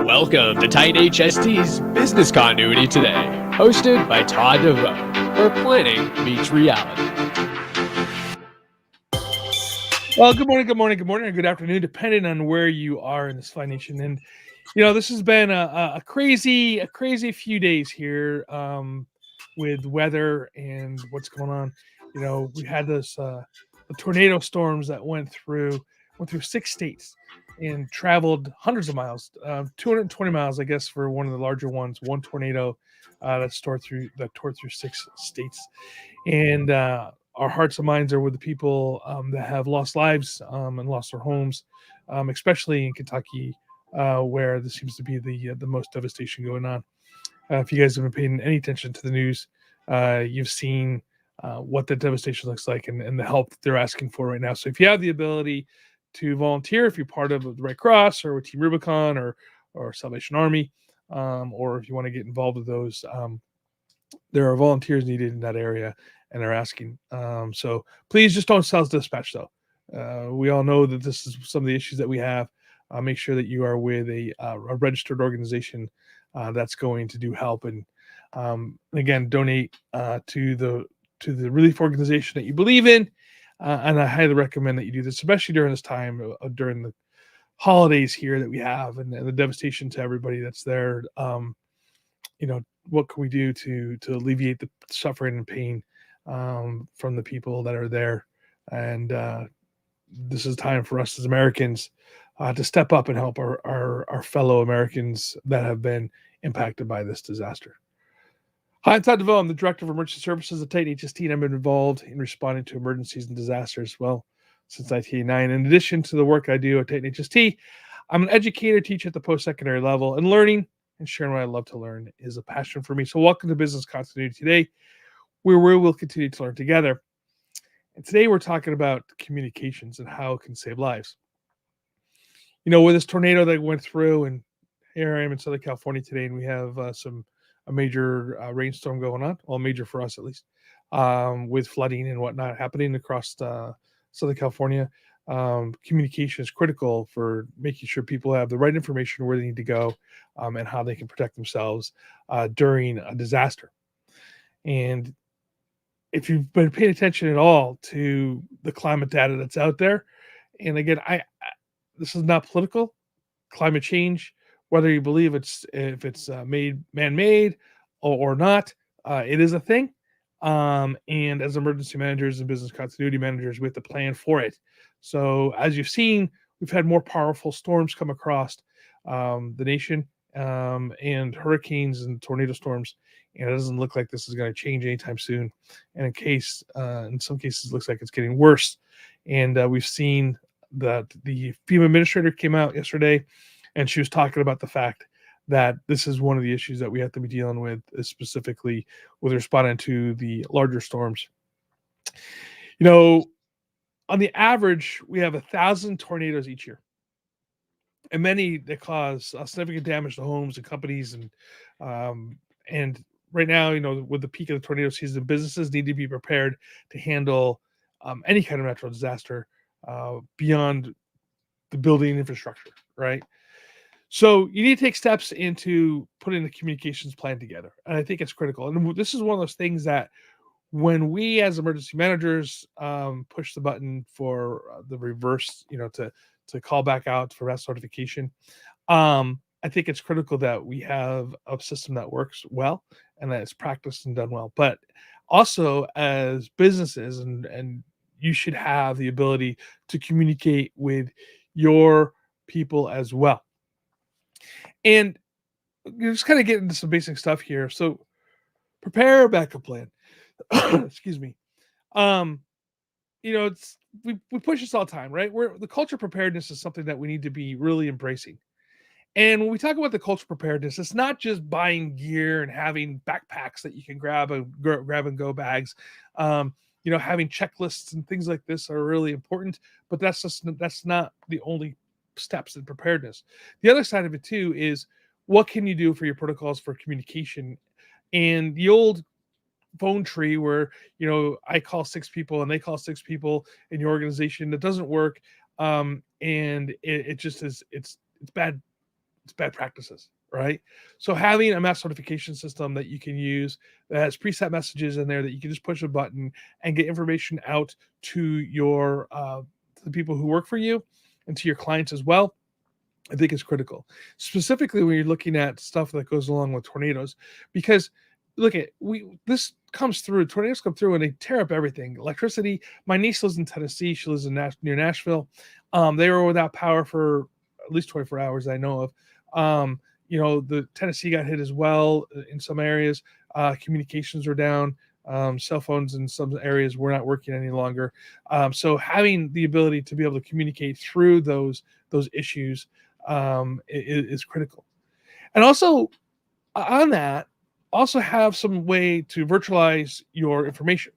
Welcome to Titan HST's Business Continuity Today, hosted by Todd DeVoe, where planning meets reality. Well, good morning, or good afternoon, depending on where you are in this fine nation. And this has been a crazy few days here with weather and what's going on. We had this the tornado storms that went through 6 states and traveled hundreds of miles, 220 miles, I guess, for one of the larger ones. One tornado that tore through 6 states, and our hearts and minds are with the people that have lost lives and lost their homes, especially in Kentucky, where there seems to be the most devastation going on. If you guys have been paying any attention to the news, you've seen what the devastation looks like and the help that they're asking for right now. So if you have the ability to volunteer, if you're part of the Red Cross or Team Rubicon or Salvation Army, or if you want to get involved with those, there are volunteers needed in that area, and they're asking. So please just don't self-dispatch, though. We all know that this is some of the issues that we have. Make sure that you are with a registered organization that's going to do help, and again, donate to the relief organization that you believe in. And I highly recommend that you do this, especially during this time, during the holidays here that we have, and the devastation to everybody that's there. What can we do to alleviate the suffering and pain from the people that are there? And this is time for us as Americans to step up and help our fellow Americans that have been impacted by this disaster. Hi, I'm Todd DeVoe. I'm the Director of Emergency Services at Titan HST, and I've been involved in responding to emergencies and disasters, since 1989. In addition to the work I do at Titan HST, I'm an educator, teacher at the post-secondary level, and learning and sharing what I love to learn is a passion for me. So welcome to Business Continuity Today, where we will continue to learn together. And today we're talking about communications and how it can save lives. With this tornado that went through, and here I am in Southern California today, and we have a major rainstorm going on, well, major for us at least, with flooding and whatnot happening across Southern California. Communication is critical for making sure people have the right information where they need to go, and how they can protect themselves during a disaster. And if you've been paying attention at all to the climate data that's out there, and again, this is not political. Climate change, whether you believe if it's made man-made or not, it is a thing. And as emergency managers and business continuity managers, we have to plan for it. So as you've seen, we've had more powerful storms come across the nation, and hurricanes and tornado storms, and it doesn't look like this is going to change anytime soon. And in some cases, it looks like it's getting worse. And we've seen that the FEMA administrator came out yesterday, and she was talking about the fact that this is one of the issues that we have to be dealing with, specifically with responding to the larger storms. On the average, we have 1,000 tornadoes each year, and many that cause significant damage to homes and companies. And right now, with the peak of the tornado season, businesses need to be prepared to handle any kind of natural disaster beyond the building infrastructure, right? So you need to take steps into putting the communications plan together. And I think it's critical. And this is one of those things that when we as emergency managers push the button for the reverse, to call back out for REST notification, I think it's critical that we have a system that works well and that it's practiced and done well. But also as businesses, and you should have the ability to communicate with your people as well. And just kind of get into some basic stuff here. So prepare a backup plan. Excuse me. It's we push this all the time, right? Where the culture preparedness is something that we need to be really embracing. And when we talk about the culture preparedness, it's not just buying gear and having backpacks that you can grab and go bags. Having checklists and things like this are really important, but that's not the only steps in preparedness. The other side of it too is, what can you do for your protocols for communication? And the old phone tree where I call 6 people and they call 6 people in your organization, that doesn't work. and it just is it's bad practices, right? So having a mass notification system that you can use that has preset messages in there that you can just push a button and get information out to your to the people who work for you and to your clients as well, I think is critical, specifically when you're looking at stuff that goes along with tornadoes, because look at we this comes through tornadoes come through and they tear up everything. Electricity. My niece lives in Tennessee. She lives in near Nashville. They were without power for at least 24 hours. I know of. The Tennessee got hit as well in some areas. Communications were down. Cell phones in some areas were not working any longer. So having the ability to be able to communicate through those issues is critical. And also on that, also have some way to virtualize your information,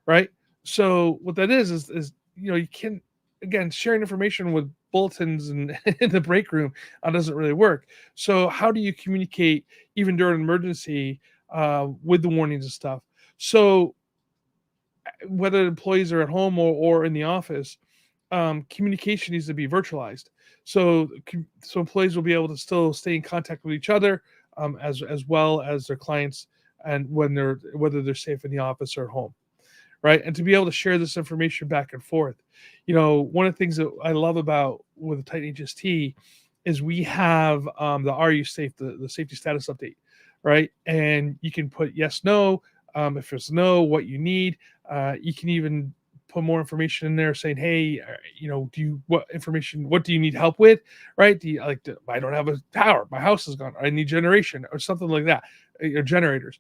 right? So what that is you can again sharing information with bulletins and in the break room doesn't really work. So how do you communicate even during an emergency with the warnings and stuff? So whether employees are at home or in the office, communication needs to be virtualized. So employees will be able to still stay in contact with each other, as well as their clients, and whether they're safe in the office or at home, right? And to be able to share this information back and forth. One of the things that I love about with the Titan HST is we have the Are You Safe, the safety status update, right? And you can put yes, no. If there's no, what you need. You can even put more information in there saying, hey, what do you need help with? Right? I don't have a tower. My house is gone. I need generation or something like that. Or generators.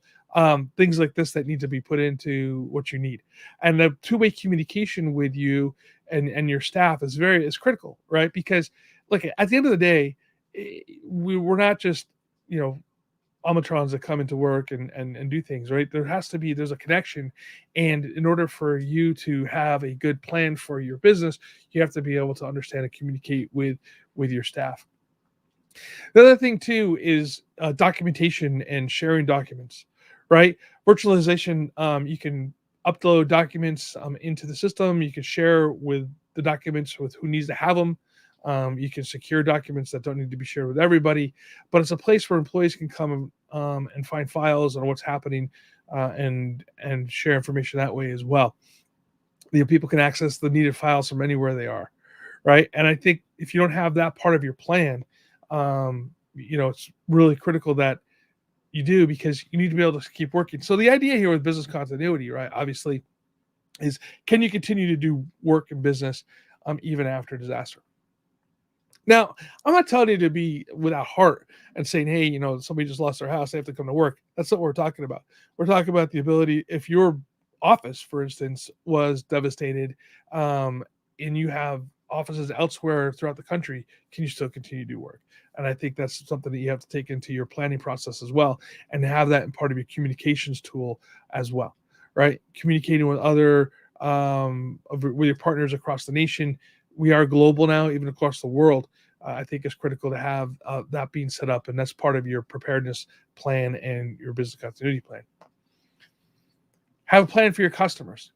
Things like this that need to be put into what you need. And the two-way communication with you and your staff is critical, right? Because look, at the end of the day, we're not just, Omatrons that come into work and do things, right? There's a connection. And in order for you to have a good plan for your business, you have to be able to understand and communicate with your staff. The other thing too is documentation and sharing documents, right? Virtualization, you can upload documents into the system. You can share with the documents with who needs to have them. You can secure documents that don't need to be shared with everybody, but it's a place where employees can come and find files on what's happening and share information that way as well. People can access the needed files from anywhere they are, right? And I think if you don't have that part of your plan, it's really critical that you do, because you need to be able to keep working. So the idea here with business continuity, right, obviously, is can you continue to do work in business even after disaster? Now, I'm not telling you to be without heart and saying, hey, somebody just lost their house, they have to come to work. That's not what we're talking about. We're talking about the ability, if your office, for instance, was devastated, and you have offices elsewhere throughout the country, can you still continue to do work? And I think that's something that you have to take into your planning process as well, and have that in part of your communications tool as well, right? Communicating with with your partners across the nation. We are global now, even across the world. I think it's critical to have that being set up, and that's part of your preparedness plan and your business continuity plan. Have a plan for your customers,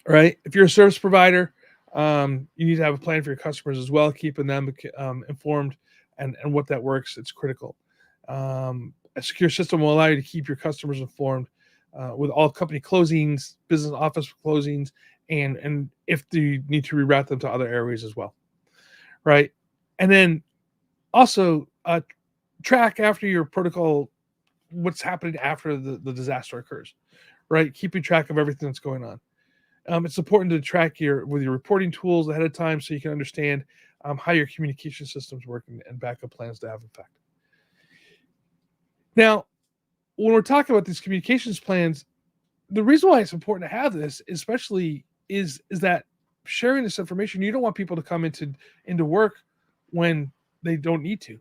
right? If you're a service provider, you need to have a plan for your customers as well, keeping them informed and what that works. It's critical. A secure system will allow you to keep your customers informed with all company closings, business office closings, and if you need to reroute them to other areas as well, right? And then also track after your protocol what's happening after the disaster occurs, right? Keeping track of everything that's going on. It's important to track with your reporting tools ahead of time so you can understand how your communication systems work and backup plans to have effect. Now, when we're talking about these communications plans, the reason why it's important to have this, especially, is that sharing this information, you don't want people to come into work when they don't need to,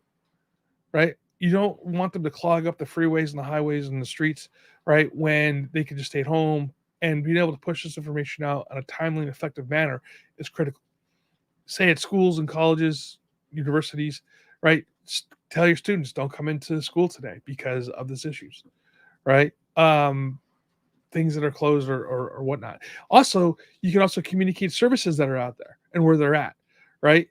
right? You don't want them to clog up the freeways and the highways and the streets, right? When they can just stay at home, and being able to push this information out in a timely and effective manner is critical. Say at schools and colleges, universities, right? Tell your students don't come into school today because of these issues, right? Things that are closed or whatnot. Also, you can also communicate services that are out there and where they're at, right?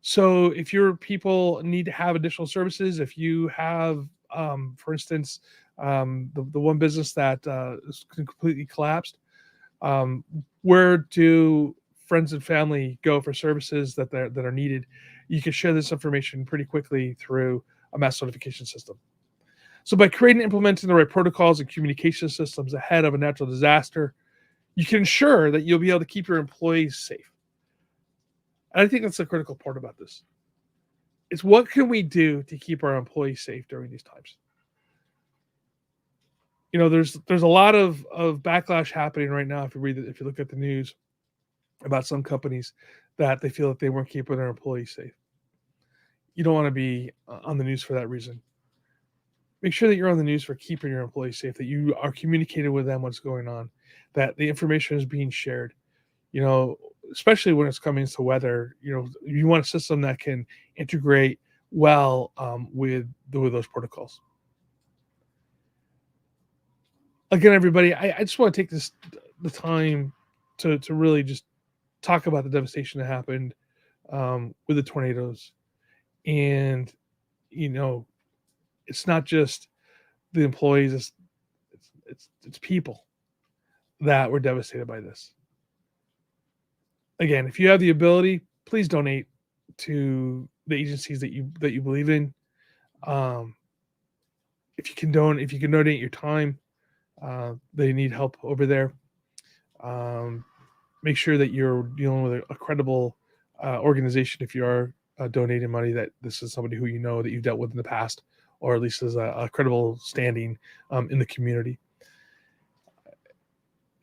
So if your people need to have additional services, if you have, for instance, the one business that is completely collapsed, um, where do friends and family go for services that are needed? You can share this information pretty quickly through a mass notification system. So by creating and implementing the right protocols and communication systems ahead of a natural disaster, you can ensure that you'll be able to keep your employees safe. And I think that's the critical part about this. It's what can we do to keep our employees safe during these times? There's a lot of backlash happening right now. If you look at the news about some companies that they feel that they weren't keeping their employees safe. You don't want to be on the news for that reason. Make sure that you're on the news for keeping your employees safe, that you are communicating with them what's going on, that the information is being shared. You know, especially when it's coming to weather, you want a system that can integrate well with those protocols. Again, everybody, I just want to take the time to really just talk about the devastation that happened with the tornadoes. And it's not just the employees; it's people that were devastated by this. Again, if you have the ability, please donate to the agencies that you believe in. Um, if you can donate your time, they need help over there. Um, Make sure that you're dealing with a credible organization if you are donating money, that this is somebody who you know that you've dealt with in the past, or at least as a credible standing in the community.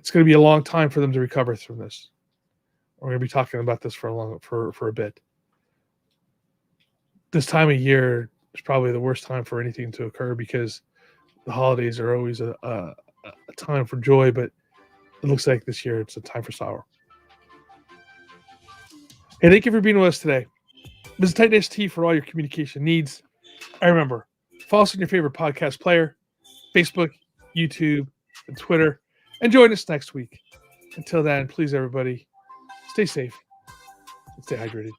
It's going to be a long time for them to recover from this. We're going to be talking about this for a bit. This time of year is probably the worst time for anything to occur, because the holidays are always a time for joy, but it looks like this year it's a time for sorrow. Hey, thank you for being with us today. Visit Titan ST for all your communication needs. And remember, follow us on your favorite podcast player, Facebook, YouTube, and Twitter. And join us next week. Until then, please, everybody, stay safe and stay hydrated.